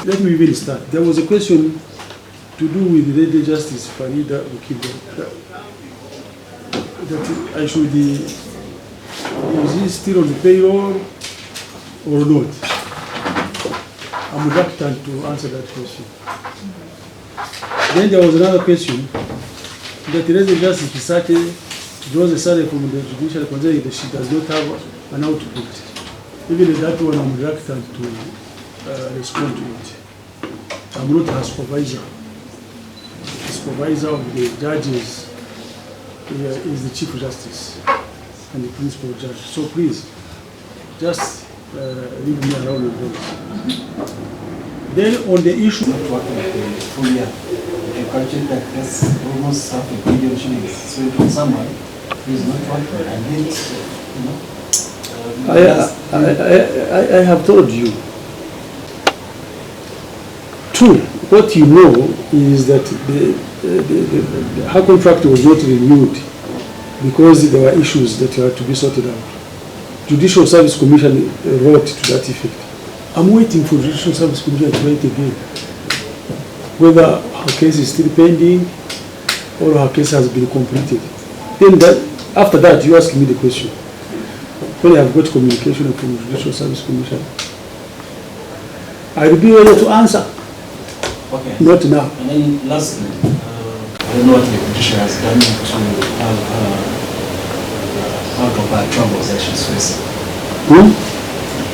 Let me even start. There was a question to do with the Lady Justice Farida Okibo. That I should, is he still on the payroll or not? I'm reluctant to answer that question. Then there was another question that the Lady Justice Kisakye draws a salary from the judicial considering that she does not have an output. Even that one I'm reluctant to respond to it. I'm not her supervisor. The supervisor of the judges is the Chief Justice and the Principal Judge. So please, just leave me alone with those. Then on the issue... Not working for full year. A budget like this almost half $1 billion shillings. So it was someone who is not working and then, I have told you. True, what you know is that her contract was not renewed because there were issues that had to be sorted out. Judicial Service Commission wrote to that effect. I'm waiting for Judicial Service Commission to write again. Whether her case is still pending or her case has been completed. Then after that, you ask me the question. When I have got communication from the Judicial Service Commission, I will be able to answer. okay. Not now. And then lastly, I don't know what the judiciary has done to have out of her troubles that she's facing.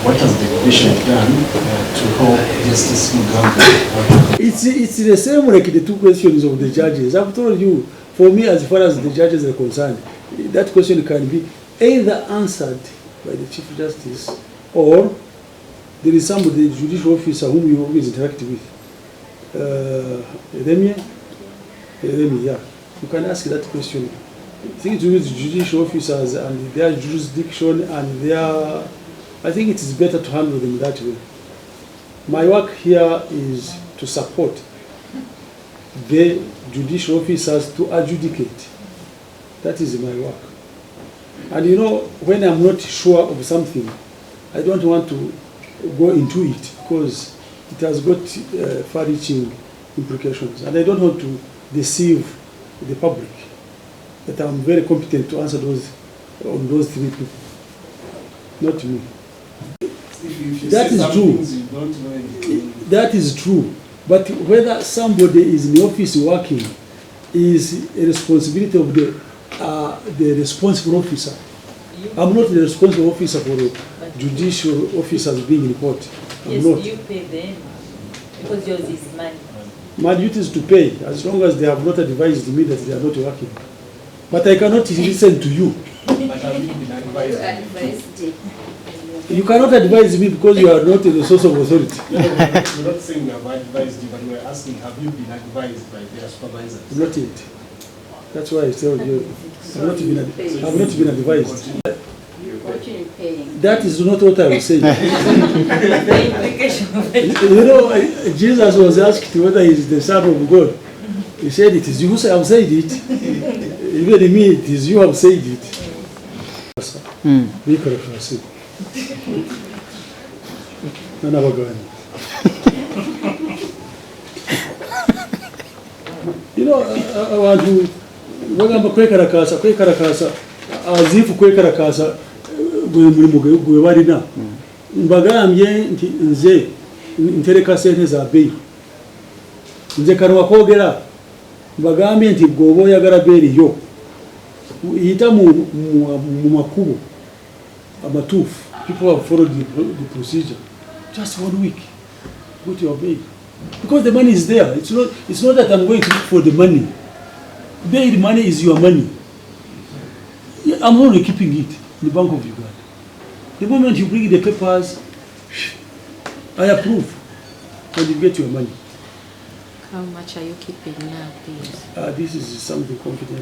What has the judiciary done to help Justice Mugambi? It's the same like the two questions of the judges. I've told you, for me as far as the judges are concerned, that question can be either answered by the Chief Justice or there is somebody, the judicial officer whom you always interact with. Yeah. You can ask that question. I think to use judicial officers and their jurisdiction and their... I think it is better to handle them that way. My work here is to support the judicial officers to adjudicate. That is my work. And you know, when I'm not sure of something, I don't want to go into it because it has got far-reaching implications. And I don't want to deceive the public that I'm very competent to answer on those three people. Not me. That is true. That is true. But whether somebody is in the office working is a responsibility of the responsible officer. I'm not the responsible officer for the judicial officers being in court. Yes, not. You pay them because yours is money. My duty is to pay as long as they have not advised me that they are not working. But I cannot listen to you. You cannot advise me because you are not the source of authority. We're not saying we have advised you, but we're asking, have you been advised by their supervisors? Not yet. That's why I told you. I've not been advised. That is not what I was saying. You know, Jesus was asked whether he is the Son of God. He said, it is you who have said it. Even me, it is you have said it. Be correct. You know, I want to kwekarakasa azifu kwekarakasa gwe barina mbagambye nti nze ntereka sente za beyi nze kanwa kogera mbagambye nti gwoba oyagala beeri yo yita mu makubo amatuufu. People have followed the procedure. Just 1 week, go to your bail. Because the money is there. It's not that I'm going to look for the money. Bail money is your money. I'm only keeping it in the Bank of Uganda. The moment you bring the papers, I approve, and you get your money. How much are you keeping now, please? This is something confidential.